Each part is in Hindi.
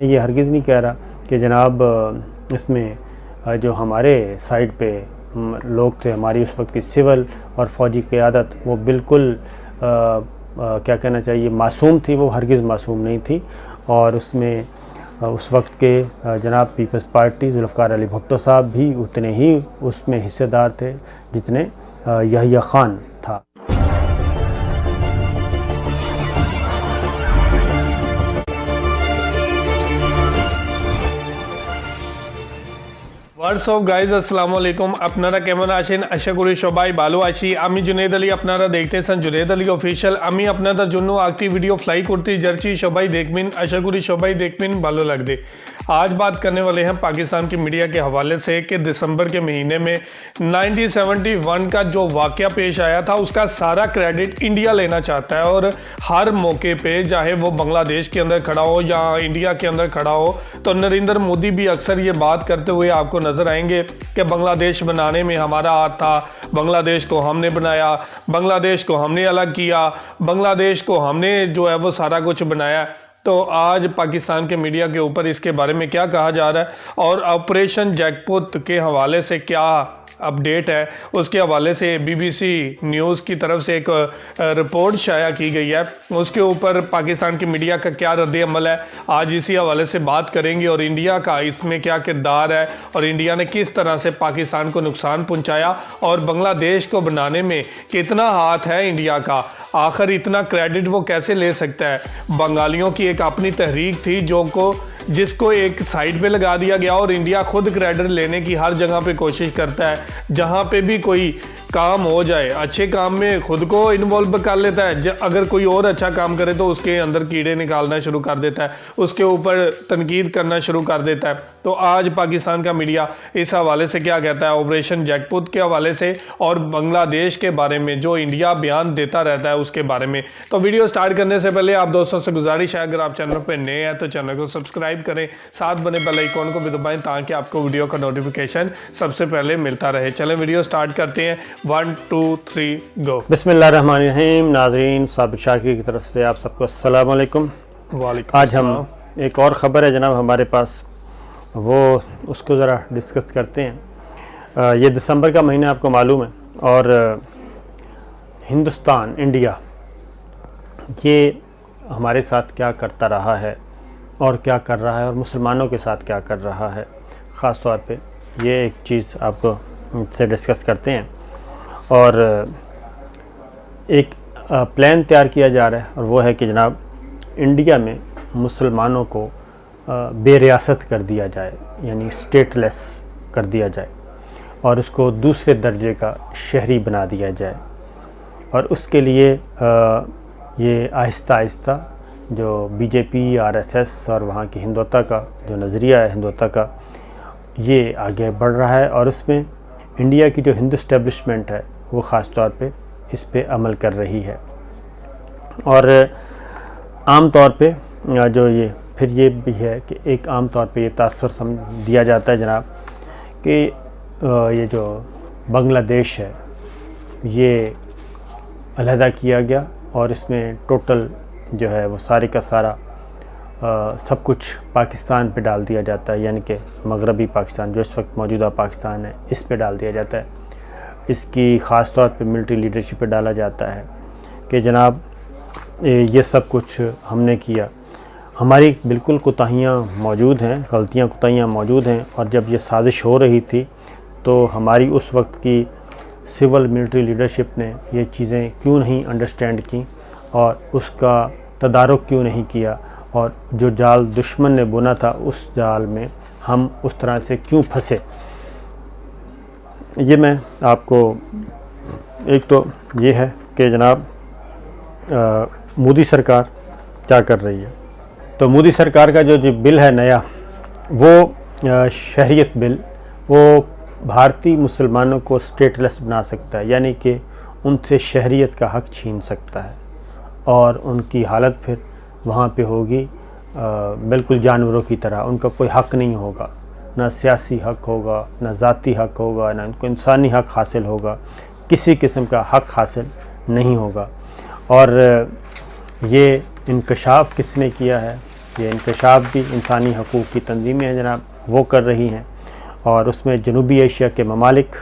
मैं ये हरगिज़ नहीं कह रहा कि जनाब इसमें जो हमारे साइड पे लोग थे, हमारी उस वक्त की सिविल और फ़ौजी क़यादत, वो बिल्कुल क्या कहना चाहिए, मासूम थी। वो हरगिज़ मासूम नहीं थी। और उसमें उस वक्त के जनाब पीपल्स पार्टी जुल्फ़िकार अली भुट्टो साहब भी उतने ही उसमें हिस्सेदार थे जितने याहिया ख़ान था। হোয়াটসঅ্যাপ গাইজ আসসালামু আলাইকুম। আপনারা কেমন আছেন? আশা করি সবাই ভালো আছি। আমি জুনেদ আলী, আপনারা দেখতেছেন জুনেদ আলী অফিশিয়াল। আমি আপনাদের জন্য একটি ভিডিও ফ্লাই করতে যাচ্ছি, সবাই দেখবেন। आशा करी সবাই দেখবেন, ভালো লাগবে। आज बात करने वाले हैं पाकिस्तान की मीडिया के हवाले से कि दिसंबर के महीने में 1971 का जो वाक़या पेश आया था उसका सारा क्रेडिट इंडिया लेना चाहता है। और हर मौके पे, चाहे वो बांग्लादेश के अंदर खड़ा हो या इंडिया के अंदर खड़ा हो, तो नरेंद्र मोदी भी अक्सर ये बात करते हुए आपको नजर आएंगे कि बांग्लादेश बनाने में हमारा हाथ था, बांग्लादेश को हमने बनाया, बांग्लादेश को हमने अलग किया, बांग्लादेश को हमने जो है वो सारा कुछ बनाया। तो आज पाकिस्तान के मीडिया के ऊपर इसके बारे में क्या कहा जा रहा है और ऑपरेशन जैकपॉट के हवाले से क्या अपडेट है, उसके हवाले से बीबीसी न्यूज़ की तरफ से एक रिपोर्ट शाया की गई है। उसके ऊपर पाकिस्तान की मीडिया का क्या रद्द अमल है, आज इसी हवाले से बात करेंगे। और इंडिया का इसमें क्या किरदार है और इंडिया ने किस तरह से पाकिस्तान को नुकसान पहुंचाया और बांग्लादेश को बनाने में कितना हाथ है इंडिया का, आखिर इतना क्रेडिट वो कैसे ले सकता है। बंगालियों की एक अपनी तहरीक थी जिसको एक साइड पे लगा दिया गया और इंडिया खुद क्रेडिट लेने की हर जगह पे कोशिश करता है। जहाँ पे भी कोई काम हो जाए, अच्छे काम में खुद को इन्वॉल्व कर लेता है, अगर कोई और अच्छा काम करे तो उसके अंदर कीड़े निकालना शुरू कर देता है, उसके ऊपर तनकीद करना शुरू कर देता है। तो आज पाकिस्तान का मीडिया इस हवाले से क्या कहता है, ऑपरेशन जैकपॉट के हवाले से और बांग्लादेश के बारे में जो इंडिया बयान देता रहता है उसके बारे में। तो वीडियो स्टार्ट करने से पहले आप दोस्तों से गुजारिश है, अगर आप चैनल पर नए हैं तो चैनल को सब्सक्राइब करें, साथ बने बेल आइकॉन को भी दबाएं ताकि आपको वीडियो का नोटिफिकेशन सबसे पहले मिलता रहे। चलें वीडियो स्टार्ट करते हैं। 1 2 3 गो। बिस्मिल्लाहिर्रहमानिर्रहीम। नाज़रीन, साबिक शाकिर की तरफ से आप सबको अस्सलाम वालेकुम। आज हम एक और ख़बर है जनाब हमारे पास, वो उसको ज़रा डिस्कस करते हैं। ये दिसंबर का महीना आपको मालूम है और हिंदुस्तान, इंडिया, ये हमारे साथ क्या करता रहा है और क्या कर रहा है और मुसलमानों के साथ क्या कर रहा है, ख़ास तौर पे ये एक चीज़ आपको से डिस्कस करते हैं। और एक प्लान तैयार किया जा रहा है और वो है कि जनाब इंडिया में मुसलमानों को बेरियासत कर दिया जाए, यानी स्टेटलेस कर दिया जाए और उसको दूसरे दर्जे का शहरी बना दिया जाए। और उसके लिए ये आहिस्ता आहिस्ता जो बीजेपी, आरएसएस और वहाँ की हिंदुत्व का जो नज़रिया है, हिंदुत्व का, ये आगे बढ़ रहा है। और उसमें इंडिया की जो हिंदू इस्टेब्लिशमेंट है वो ख़ास तौर पे इस पे अमल कर रही है। और आम तौर पे जो ये फिर ये भी है कि एक आम तौर पे ये तासर दिया जाता है जनाब कि ये जो बांग्लादेश है ये अलहदा किया गया और इसमें टोटल जो है वो सारे का सारा सब कुछ पाकिस्तान पे डाल दिया जाता है, यानी कि मगरबी पाकिस्तान जो इस वक्त मौजूदा पाकिस्तान है इस पे डाल दिया जाता है। इसकी ख़ास तौर पे मिलिट्री लीडरशिप पे डाला जाता है कि जनाब ये सब कुछ हमने किया। हमारी बिल्कुल कोताहियाँ मौजूद हैं, गलतियाँ कोताहियाँ मौजूद हैं। और जब ये साजिश हो रही थी तो हमारी उस वक्त की सिविल मिलिट्री लीडरशिप ने ये चीज़ें क्यों नहीं अंडरस्टैंड की और उसका तदारुक क्यों नहीं किया, और जो जाल दुश्मन ने बुना था उस जाल में हम उस तरह से क्यों फंसे। ये मैं आपको, एक तो ये है कि जनाब मोदी सरकार क्या कर रही है। तो मोदी सरकार का जो बिल है नया, वो शहरियत बिल, वो भारतीय मुसलमानों को स्टेटलेस बना सकता है, यानी कि उनसे शहरियत का हक़ छीन सकता है और उनकी हालत फिर वहाँ पे होगी बिल्कुल जानवरों की तरह। उनका कोई हक़ नहीं होगा, ना सियासी हक़ होगा, ना ज़ाती हक़ होगा, ना उनको इंसानी हक़ हासिल होगा, किसी किस्म का हक़ हासिल नहीं होगा। और ये इंकशाफ किसने किया है, ये इंकशाफ भी इंसानी हकूक़ की तंजीमें हैं जनाब वो कर रही हैं, और उसमें जनूबी एशिया के ममालिक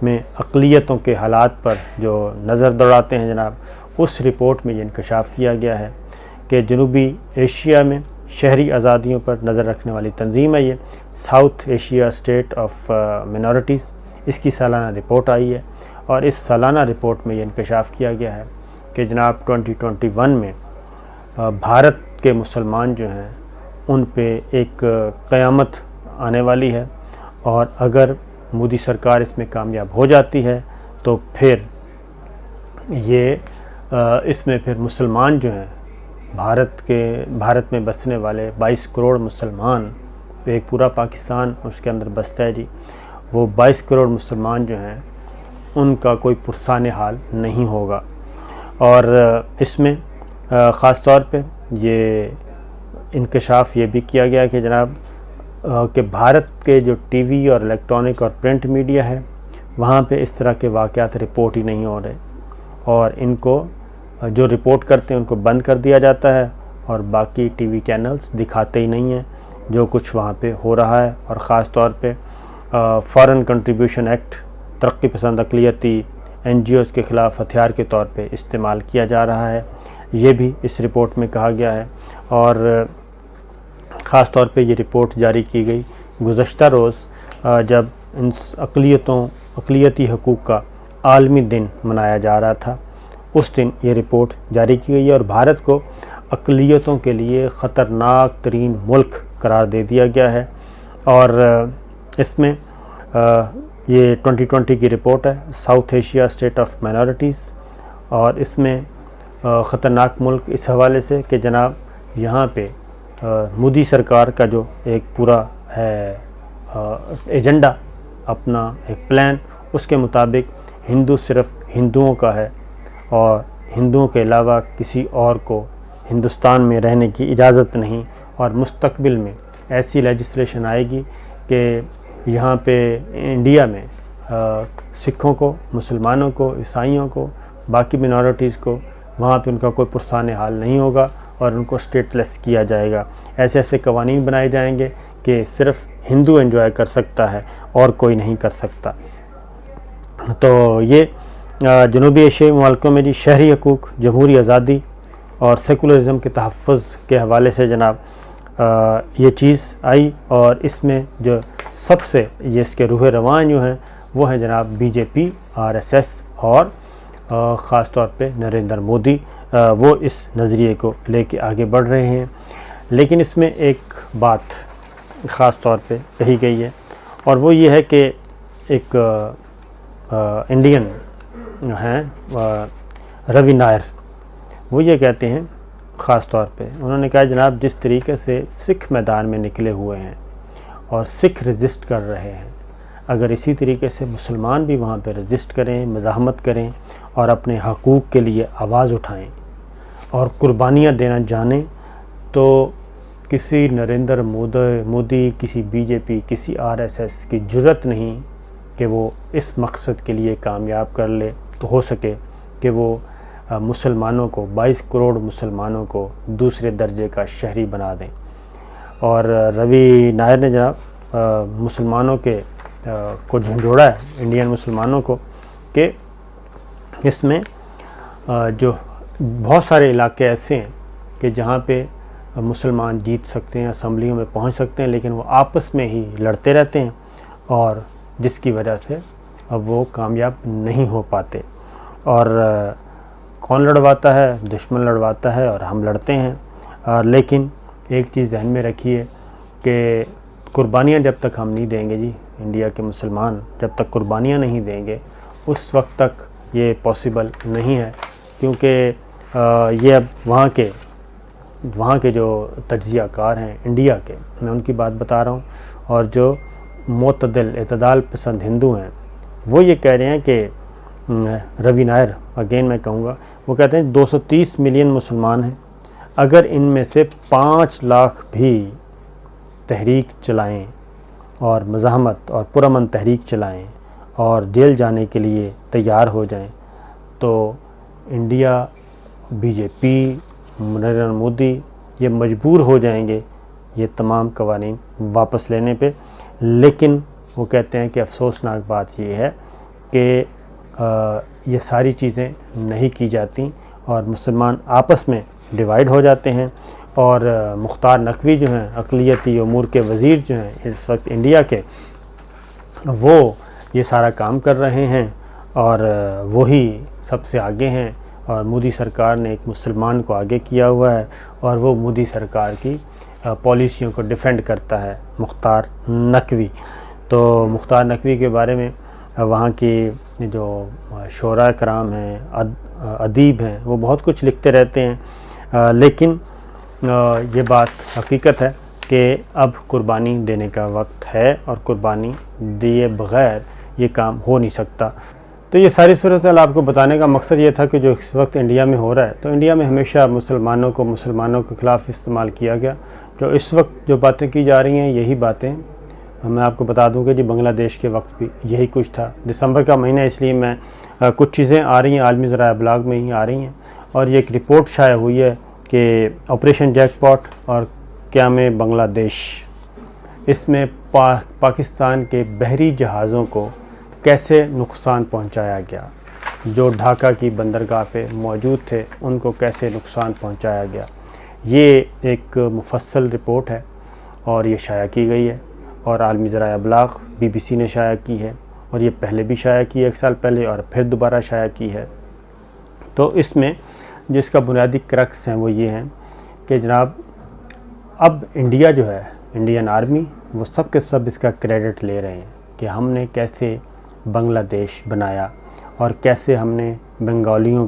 में अक़लियतों के हालात पर जो नज़र दौड़ाते हैं जनाब, उस रिपोर्ट में ये इंकशाफ किया गया है कि जनूबी एशिया में शहरी आज़ादियों पर नज़र रखने वाली तंजीम है ये south Asia state of minorities, इसकी सालाना रिपोर्ट आई है। और इस सालाना रिपोर्ट में ये इंकशाफ किया गया है कि जनाब 2021 में भारत के मुसलमान जो हैं उन पे एक क़यामत आने वाली है, और अगर मोदी सरकार इसमें कामयाब हो जाती है तो फिर ये इसमें फिर मुसलमान जो हैं भारत में बसने वाले 22 करोड़ मुसलमान, तो एक पूरा पाकिस्तान उसके अंदर बसता है जी, वो 22 करोड़ मुसलमान जो हैं उनका कोई पुरसाने हाल नहीं होगा। और इसमें ख़ास तौर पे ये इंकशाफ ये भी किया गया कि जनाब कि भारत के जो टीवी और इलेक्ट्रॉनिक और प्रिंट मीडिया है वहाँ पे इस तरह के वाक़यात रिपोर्ट ही नहीं हो रहे, और इनको जो रिपोर्ट करते हैं उनको बंद कर दिया जाता है, और बाकी टीवी चैनल्स दिखाते ही नहीं हैं जो कुछ वहाँ पे हो रहा है। और ख़ास तौर पे फ़ॉरेन कंट्रीब्यूशन एक्ट तरक्की पसंद अक़लियती NGOs के ख़िलाफ़ हथियार के तौर पे इस्तेमाल किया जा रहा है, ये भी इस रिपोर्ट में कहा गया है। और ख़ास तौर पे ये रिपोर्ट जारी की गई गुज़श्ता रोज़ जब इन अक़लियती हकूक़ का आलमी दिन मनाया जा रहा था, उस दिन ये रिपोर्ट जारी की गई है, और भारत को अक़लियतों के लिए ख़तरनाक तरीन मुल्क करार दे दिया गया है। और इसमें ये 2020 की रिपोर्ट है south Asia state of minorities, और इसमें ख़तरनाक मुल्क इस हवाले से कि जनाब यहाँ पे मोदी सरकार का जो एक पूरा है एजेंडा, अपना एक प्लान, उसके मुताबिक हिंदू सिर्फ़ हिंदुओं का है, और हिंदुओं के अलावा किसी और को हिंदुस्तान में रहने की इजाज़त नहीं। और मुस्तक़बिल में ऐसी लेजिस्लेशन आएगी कि यहाँ पे इंडिया में सिखों को, मुसलमानों को, ईसाइयों को, बाकी मिनॉरिटीज़ को वहाँ पे उनका कोई पुरसाने हाल नहीं होगा, और उनको स्टेटलेस किया जाएगा। ऐसे ऐसे कवानीन बनाए जाएंगे कि सिर्फ़ हिंदू एंजॉय कर सकता है और कोई नहीं कर सकता। तो ये जनूबी एशियाई मुल्कों में जी शहरी हकूक़, जमहूरी आज़ादी और सेकुलरिज़म के तहफ़्फ़ुज़ के हवाले से जनाब ये चीज़ आई, और इसमें जो सबसे ये इसके रूह रवान जो हैं वो हैं जनाब BJP, RSS और ख़ास तौर पे नरेंद्र मोदी, वो इस नज़रिए को लेके आगे बढ़ रहे हैं। लेकिन इसमें एक बात ख़ास तौर पे कही गई है, और वो ये है कि एक इंडियन हैं रवि नायर, वो ये कहते हैं ख़ास तौर पे, उन्होंने कहा जनाब जिस तरीके से सिख मैदान में निकले हुए हैं और सिख रजिस्ट कर रहे हैं, अगर इसी तरीके से मुसलमान भी वहाँ पे रजिस्ट करें, मज़ाहमत करें और अपने हकूक़ के लिए आवाज़ उठाएं और कुर्बानियाँ देना जानें, तो किसी नरेंद्र मोदी, किसी BJP, किसी RSS की जुर्रत नहीं कि वो इस मकसद के लिए कामयाब कर ले, तो हो सके कि वो मुसलमानों को, 22 करोड़ मुसलमानों को दूसरे दर्जे का शहरी बना दें। और रवि नायर ने जनाब मुसलमानों के को झंझोड़ा है, इंडियन मुसलमानों को, कि इसमें जो बहुत सारे इलाके ऐसे हैं कि जहाँ पे मुसलमान जीत सकते हैं, असम्बलियों में पहुँच सकते हैं, लेकिन वो आपस में ही लड़ते रहते हैं, और जिसकी वजह से अब वो कामयाब नहीं हो पाते। और कौन लड़वाता है? दुश्मन लड़वाता है और हम लड़ते हैं। लेकिन एक चीज़ ध्यान में रखिए कि कुर्बानियाँ जब तक हम नहीं देंगे जी, इंडिया के मुसलमान जब तक कुर्बानियाँ नहीं देंगे उस वक्त तक ये पॉसिबल नहीं है, क्योंकि ये अब वहाँ के जो तज्ज़ियाकार हैं इंडिया के, मैं उनकी बात बता रहा हूँ, और जो मोतदिल एतदाल पसंद हिंदू हैं वो ये कह रहे हैं कि रवि नायर, अगेन मैं कहूँगा, वो कहते हैं 230 मिलियन मुसलमान हैं, अगर इनमें से 5 लाख भी तहरीक चलाएं और मज़ाहमत और पुरअमन तहरीक चलाएं और जेल जाने के लिए तैयार हो जाएं, तो इंडिया, BJP, नरेंद्र मोदी ये मजबूर हो जाएंगे ये तमाम कवानीन वापस लेने पे। लेकिन वो कहते हैं कि अफसोसनाक बात ये है कि ये सारी चीज़ें नहीं की जाती और मुसलमान आपस में डिवाइड हो जाते हैं। और मुख्तार नकवी जो हैं अक़लियती उमूर के वज़ीर जो हैं इस वक्त इंडिया के, वो ये सारा काम कर रहे हैं और वही सबसे आगे हैं। और मोदी सरकार ने एक मुसलमान को आगे किया हुआ है और वो मोदी सरकार की पॉलिसियों को डिफेंड करता है, मुख्तार नकवी। तो मुख्तार नकवी के बारे में वहाँ की जो शोरा कराम हैं, अदीब हैं, वो बहुत कुछ लिखते रहते हैं। लेकिन ये बात हकीकत है कि अब कुर्बानी देने का वक्त है और कुर्बानी दिए बग़ैर ये काम हो नहीं सकता। तो ये सारी सूरत आपको बताने का मकसद ये था कि जो इस वक्त इंडिया में हो रहा है, तो इंडिया में हमेशा मुसलमानों के ख़िलाफ़ इस्तेमाल किया गया। जो इस वक्त जो बातें की जा रही हैं यही बातें मैं आपको बता दूं कि जी बांग्लादेश के वक्त भी यही कुछ था। दिसंबर का महीना, इसलिए मैं कुछ चीज़ें आ रही हैं आलमी ज़राए अबलाग में ही आ रही हैं और ये एक रिपोर्ट शाया हुई है कि ऑपरेशन जैकपॉट और क़याम बांग्लादेश, इसमें पाकिस्तान के बहरी जहाज़ों को कैसे नुकसान पहुंचाया गया, जो ढाका की बंदरगाह पे मौजूद थे उनको कैसे नुकसान पहुंचाया गया। ये एक मुफस्सल रिपोर्ट है और ये शाया की गई है और आलमी ज़राए अबलाग BBC ने शाया की है और ये पहले भी शाया की है 1 साल पहले और फिर दोबारा शाया की है। तो इसमें जिसका बुनियादी क्रक्स हैं वो ये हैं कि जनाब अब इंडिया जो है, इंडियन आर्मी, वो सब के सब इसका क्रेडिट ले रहे हैं कि हमने कैसे बांग्लादेश बनाया और कैसे हमने बंगालियों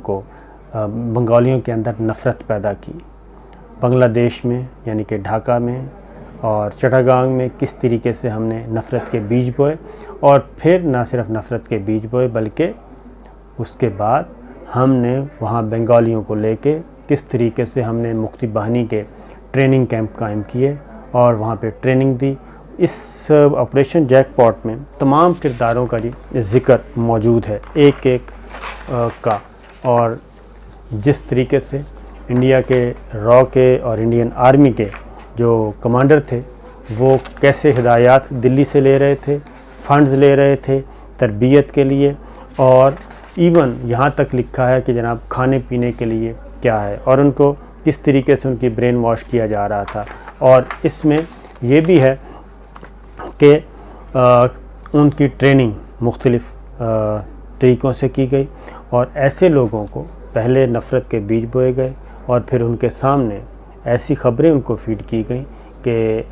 के अंदर नफ़रत पैदा की। बांग्लादेश में यानी कि ढाका में और चट्टागांग में किस तरीके से हमने नफ़रत के बीज बोए और फिर ना सिर्फ नफ़रत के बीज बोए बल्कि उसके बाद हमने वहाँ बंगालियों को लेके किस तरीके से हमने मुक्ति बाहिनी के ट्रेनिंग कैंप कायम किए और वहाँ पे ट्रेनिंग दी। इस ऑपरेशन जैकपॉट में तमाम किरदारों का जी ज़िक्र मौजूद है एक एक का, और जिस तरीके से इंडिया के रॉ के और इंडियन आर्मी के जो कमांडर थे वो कैसे हिदायत दिल्ली से ले रहे थे, फंड्स ले रहे थे तरबियत के लिए, और इवन यहाँ तक लिखा है कि जनाब खाने पीने के लिए क्या है और उनको किस तरीके से उनकी ब्रेन वॉश किया जा रहा था। और इसमें ये भी है कि उनकी ट्रेनिंग मुख्तलिफ़ तरीक़ों से की गई और ऐसे लोगों को पहले नफ़रत के बीज बोए गए और फिर उनके सामने ऐसी ख़बरें उनको फीड की गई कि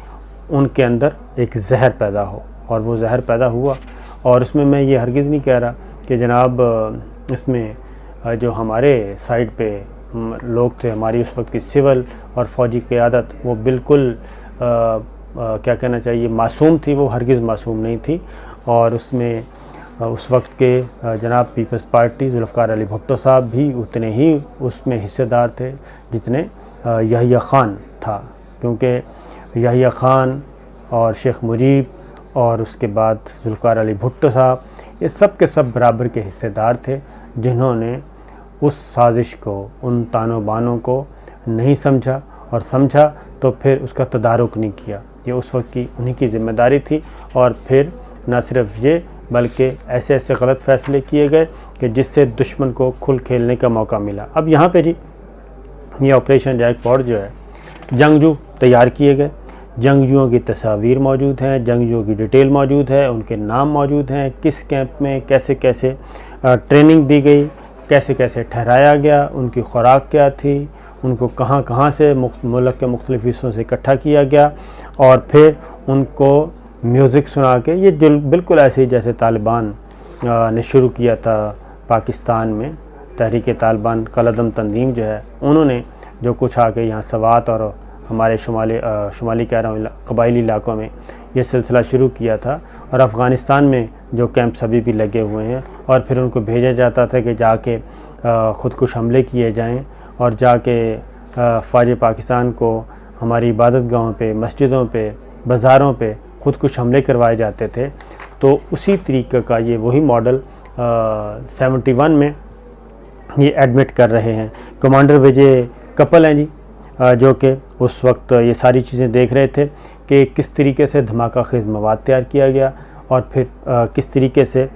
उनके अंदर एक जहर पैदा हो, और वो जहर पैदा हुआ। और इसमें मैं ये हरगिज़ नहीं कह रहा कि जनाब इसमें जो हमारे साइड पे लोग थे, हमारी उस वक्त की सिविल और फ़ौजी क़यादत, वो बिल्कुल क्या कहना चाहिए मासूम थी, वो हरगिज़ मासूम नहीं थी। और उसमें उस वक्त के जनाब पीपल्स पार्टी जुल्फ़िकार अली भुट्टो साहब भी उतने ही उसमें हिस्सेदार थे जितने याहिया ख़ान था, क्योंकि याहिया ख़ान और शेख मुजीब और उसके बाद जुल्फ़िकार अली भुट्टो साहब, ये सब के सब बराबर के हिस्सेदार थे जिन्होंने उस साजिश को, उन तानो बानों को नहीं समझा, और समझा तो फिर उसका तदारुक नहीं किया। ये उस वक्त की उन्हीं की ज़िम्मेदारी थी। और फिर न सिर्फ ये बल्कि ऐसे ऐसे गलत फ़ैसले किए गए कि जिससे दुश्मन को खुल खेलने का मौका मिला। अब यहाँ पे जी ये ऑपरेशन जैकपॉट जो है, जंगजू तैयार किए गए, जंगजुओं की तस्वीर मौजूद हैं, जंगजुओं की डिटेल मौजूद है, उनके नाम मौजूद हैं, किस कैंप में कैसे कैसे ट्रेनिंग दी गई, कैसे कैसे ठहराया गया, उनकी खुराक क्या थी, उनको कहाँ कहाँ से मुल्क के मुख्तलिफ़ हिस्सों से इकट्ठा किया गया, और फिर उनको म्यूज़िक सुना के, ये बिल्कुल ऐसे ही जैसे तालिबान ने शुरू किया था पाकिस्तान में, तहरीक तालिबान कलअदम तंजीम जो है, उन्होंने जो कुछ आके यहाँ सवात और हमारे शुमाली कह रहा हूँ कबायली इलाकों में ये सिलसिला शुरू किया था। और अफ़गानिस्तान में जो कैंप्स अभी भी लगे हुए हैं, और फिर उनको भेजा जाता था कि जाके ख़ुदकुश हमले किए जाएं और जाके फ़ौज पाकिस्तान को हमारी इबादत गाहों पे, मस्जिदों पे, बाज़ारों पे ख़ुदकुश हमले करवाए जाते थे। तो उसी तरीक़े का ये वही मॉडल 71 में ये एडमिट कर रहे हैं। कमांडर विजय कपल हैं जी, जो कि उस वक्त ये सारी चीज़ें देख रहे थे कि किस तरीके से धमाका खेज़ मवाद तैयार किया गया और फिर किस तरीके से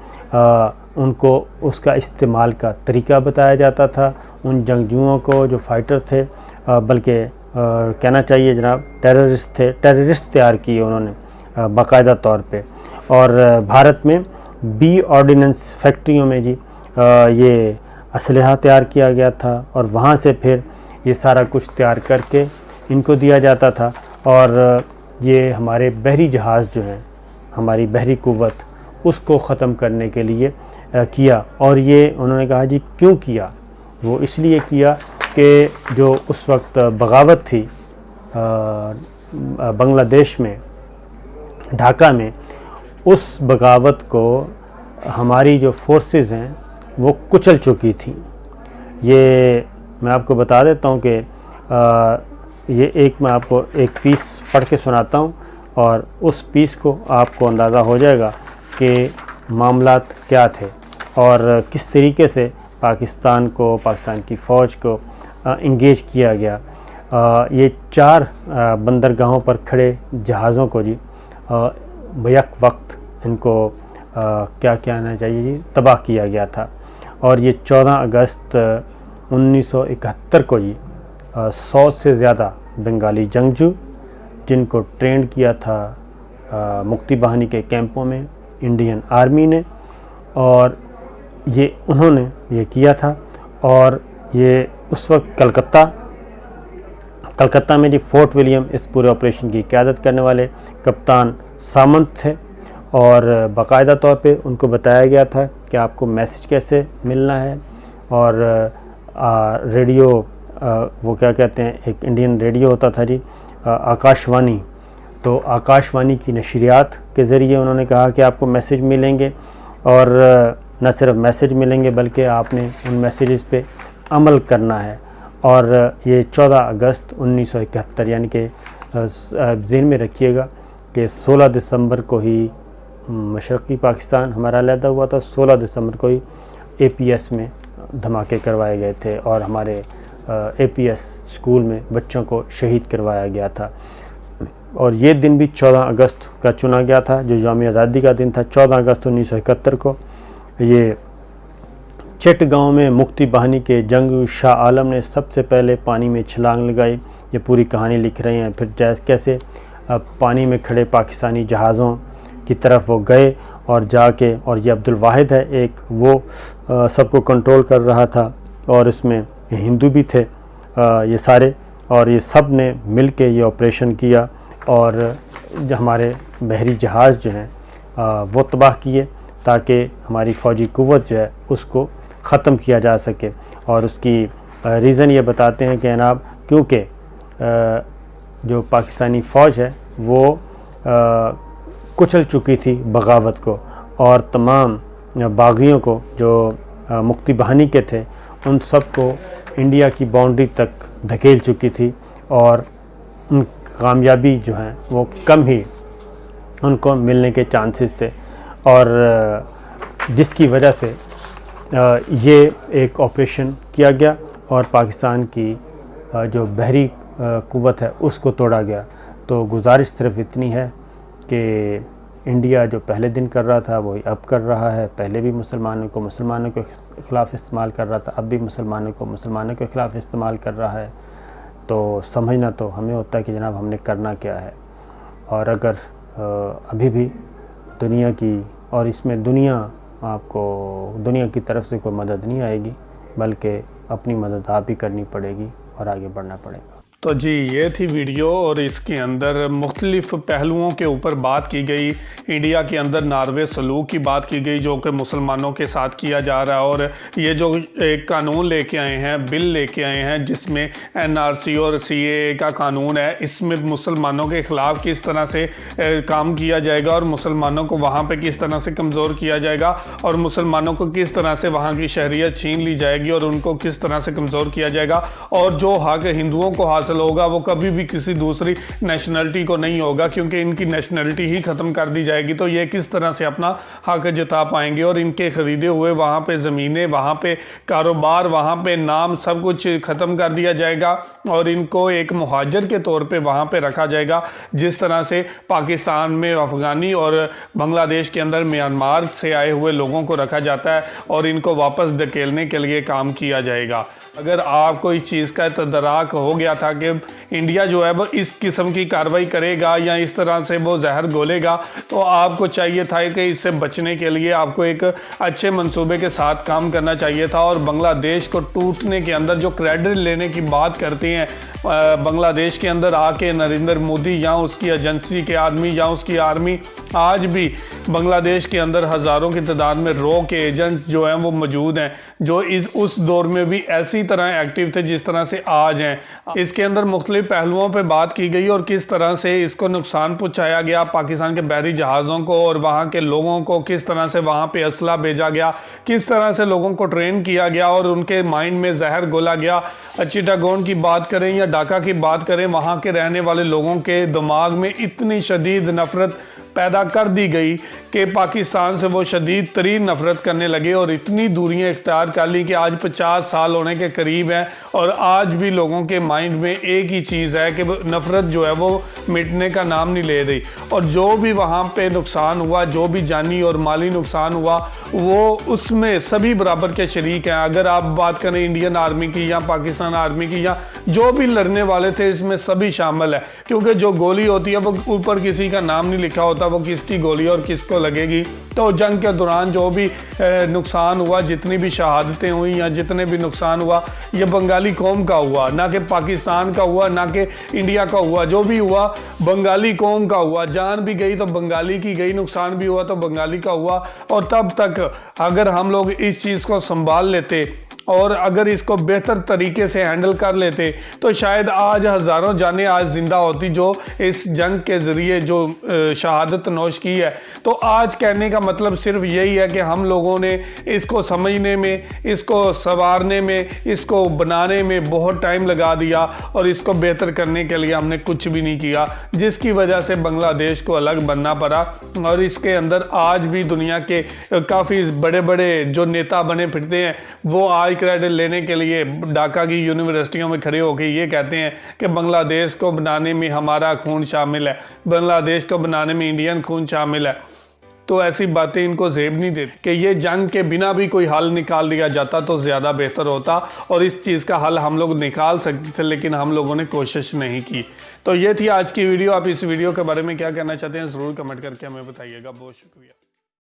उनको उसका इस्तेमाल का तरीका बताया जाता था। उन जंगजुओं को जो फाइटर थे, बल्कि कहना चाहिए जनाब टेररिस्ट तैयार किए उन्होंने बाकायदा तौर पे। और भारत में बी ऑर्डिनेंस फैक्ट्रियों में जी ये असलहा तैयार किया गया था और वहाँ से फिर ये सारा कुछ तैयार करके इनको दिया जाता था। और ये हमारे बहरी जहाज़ जो हैं, हमारी बहरी कुव्वत, उसको ख़त्म करने के लिए किया। और ये उन्होंने कहा जी क्यों किया, वो इसलिए किया कि जो उस वक्त बगावत थी बांग्लादेश में, ढाका में, उस बगावत को हमारी जो फोर्सेस हैं वो कुचल चुकी थी। ये मैं आपको बता देता हूँ कि ये मैं आपको एक पीस पढ़ के सुनाता हूँ और उस पीस को आपको अंदाज़ा हो जाएगा कि मामलात क्या थे और किस तरीके से पाकिस्तान की फ़ौज को इंगेज किया गया। ये 4 बंदरगाहों पर खड़े जहाज़ों को जी बैक वक्त इनको क्या कहना चाहिए जी, तबाह किया गया था। और ये 14 अगस्त 1971 को जी 100 से ज़्यादा बंगाली जंगजू, जिनको ट्रेंड किया था मुक्ति बाहिनी के कैंपों में इंडियन आर्मी ने, और ये उन्होंने ये किया था। और ये उस वक्त कलकत्ता में जी फोर्ट विलियम इस पूरे ऑपरेशन की क़यादत करने वाले कप्तान सामंत थे। और बाकायदा तौर पे उनको बताया गया था कि आपको मैसेज कैसे मिलना है। और रेडियो, वो क्या कहते हैं, एक इंडियन रेडियो होता था जी, आकाशवाणी। तो आकाशवाणी की नशरियात के ज़रिए उन्होंने कहा कि आपको मैसेज मिलेंगे, और न सिर्फ मैसेज मिलेंगे बल्कि आपने उन मैसेजेस पे अमल करना है। और ये 14 अगस्त 1971 यानी कि ज़हन में रखिएगा कि 16 दिसंबर को ही मशरक़ी पाकिस्तान हमारा अलहदा हुआ था। 16 दिसंबर को ही APS में धमाके करवाए गए थे और हमारे APS स्कूल में बच्चों को शहीद करवाया गया था। और ये दिन भी 14 अगस्त का चुना गया था, जो यौम आज़ादी का दिन था। 14 अगस्त 1971 को ये चिटगांव में मुक्ति बाहिनी के जंग शाह आलम ने सबसे पहले पानी में छलांग लगाई। ये पूरी कहानी लिख रहे हैं। फिर कैसे पानी में खड़े पाकिस्तानी जहाज़ों की तरफ वो गए और जाके, और ये अब्दुल वाहिद है एक, वो सबको कंट्रोल कर रहा था। और इसमें हिंदू भी थे ये सारे, और ये सब ने मिल के ये ऑपरेशन किया और जो हमारे बहरी जहाज़ जो हैं वो तबाह किए, ताकि हमारी फ़ौजी कुव्वत जो है उसको ख़त्म किया जा सके। और उसकी रीज़न ये बताते हैं कि जनाब, क्योंकि जो पाकिस्तानी फ़ौज है वो कुचल चुकी थी बगावत को, और तमाम बागियों को जो मुक्ति बाहिनी के थे उन सब को इंडिया की बाउंड्री तक धकेल चुकी थी। और उन कामयाबी जो हैं वो कम ही उनको मिलने के चांसेस थे। और जिसकी वजह से ये एक ऑपरेशन किया गया और पाकिस्तान की जो बहरी कुव्वत है उसको तोड़ा गया। तो गुजारिश सिर्फ इतनी है कि इंडिया जो पहले दिन कर रहा था वही अब कर रहा है। पहले भी मुसलमानों के ख़िलाफ़ इस्तेमाल कर रहा था, अब भी मुसलमानों के ख़िलाफ़ इस्तेमाल कर रहा है। तो समझना तो हमें होता है कि जनाब हमने करना क्या है। और अगर अभी भी दुनिया की, और इसमें दुनिया की तरफ से कोई मदद नहीं आएगी, बल्कि अपनी मदद आप ही करनी पड़ेगी और आगे बढ़ना पड़ेगा। तो जी ये थी वीडियो, और इसके अंदर मुख्तलिफ़ पहलुओं के ऊपर बात की गई। इंडिया के अंदर नारवे सलूक की बात की गई जो कि मुसलमानों के साथ किया जा रहा है। और ये जो एक कानून लेके आए हैं, बिल लेके आए हैं, जिसमें NRC और CAA का कानून है, इसमें मुसलमानों के ख़िलाफ़ किस तरह से काम किया जाएगा और मुसलमानों को वहाँ पर किस तरह से कमज़ोर किया जाएगा, और मुसलमानों को किस तरह से वहाँ की शहरियत छीन ली जाएगी और उनको किस तरह से कमज़ोर किया जाएगा, और जो हक़ हिंदुओं को हासिल हासिल होगा वो कभी भी किसी दूसरी नेशनलिटी को नहीं होगा, क्योंकि इनकी नेशनलिटी ही ख़त्म कर दी जाएगी। तो ये किस तरह से अपना हक जता पाएंगे, और इनके ख़रीदे हुए वहाँ पे ज़मीनें, वहाँ पे कारोबार, वहाँ पे नाम, सब कुछ ख़त्म कर दिया जाएगा और इनको एक मुहाजिर के तौर पे वहाँ पे रखा जाएगा, जिस तरह से पाकिस्तान में अफ़गानी और बांग्लादेश के अंदर म्यांमार से आए हुए लोगों को रखा जाता है और इनको वापस धकेलने के लिए काम किया जाएगा। अगर आपको इस चीज़ का तदराक हो गया था कि इंडिया जो है वो इस किस्म की कार्रवाई करेगा या इस तरह से वो जहर घोलेगा, तो आपको चाहिए था कि इससे बचने के लिए आपको एक अच्छे मंसूबे के साथ काम करना चाहिए था। और बांग्लादेश को टूटने के अंदर जो क्रेडिट लेने की बात करते हैं बांग्लादेश के अंदर आके नरेंद्र मोदी या उसकी एजेंसी के आदमी या उसकी आर्मी, आज भी बांग्लादेश के अंदर हज़ारों की तादाद में रॉ के एजेंट जो हैं वो मौजूद हैं, जो उस दौर में भी ऐसी तरह एक्टिव थे जिस तरह से आज हैं। इसके अंदर मुख्तलिफ पहलुओं पे बात की गई और किस तरह से इसको नुकसान पहुँचाया गया पाकिस्तान के बहरी जहाज़ों को और वहाँ के लोगों को, किस तरह से वहाँ पे असला भेजा गया, किस तरह से लोगों को ट्रेन किया गया और उनके माइंड में जहर घोला गया। चिटागोंग की बात करें या ढाका की बात करें, वहाँ के रहने वाले लोगों के दिमाग में इतनी शदीद नफरत पैदा कर दी गई कि पाकिस्तान से वो शदीद तरीन नफरत करने लगे और इतनी दूरियां इख्तियार कर ली कि आज 50 साल होने के करीब हैं और आज भी लोगों के माइंड में एक ही चीज़ है कि नफरत जो है वो मिटने का नाम नहीं ले रही। और जो भी वहाँ पे नुकसान हुआ, जो भी जानी और माली नुकसान हुआ, वो उसमें सभी बराबर के शरीक हैं। अगर आप बात करें इंडियन आर्मी की या पाकिस्तान आर्मी की या जो भी लड़ने वाले थे, इसमें सभी शामिल है, क्योंकि जो गोली होती है वो ऊपर किसी का नाम नहीं लिखा होता वो किसकी गोली और किसको लगेगी। तो जंग के दौरान जो भी नुकसान हुआ, जितनी भी शहादतें हुई या जितने भी नुकसान हुआ, ये बंगाली कौम का हुआ, ना कि पाकिस्तान का हुआ, ना कि इंडिया का हुआ। जो भी हुआ बंगाली कौम का हुआ। जान भी गई तो बंगाली की गई, नुकसान भी हुआ तो बंगाली का हुआ। और तब तक अगर हम लोग इस चीज़ को संभाल लेते और अगर इसको बेहतर तरीके से हैंडल कर लेते तो शायद आज हज़ारों जानें आज ज़िंदा होती जो इस जंग के ज़रिए जो शहादत नोश की है। तो आज कहने का मतलब सिर्फ यही है कि हम लोगों ने इसको समझने में, इसको संवारने में, इसको बनाने में बहुत टाइम लगा दिया और इसको बेहतर करने के लिए हमने कुछ भी नहीं किया, जिसकी वजह से बांग्लादेश को अलग बनना पड़ा। और इसके अंदर आज भी दुनिया के काफ़ी बड़े बड़े जो नेता बने फिरते हैं वो आज क्रेडिट लेने के लिए ढाका की यूनिवर्सिटियों में खड़े होकर ये कहते हैं कि बांग्लादेश को बनाने में हमारा खून शामिल है, बांग्लादेश को बनाने में इंडियन खून शामिल है। तो ऐसी बातें इनको ज़ेब नहीं देती कि ये जंग के बिना भी कोई हल निकाल दिया जाता तो ज़्यादा बेहतर होता और इस चीज़ का हल हम लोग निकाल सकते थे, लेकिन हम लोगों ने कोशिश नहीं की। तो ये थी आज की वीडियो। आप इस वीडियो के बारे में क्या कहना चाहते हैं ज़रूर कमेंट करके हमें बताइएगा। बहुत शुक्रिया।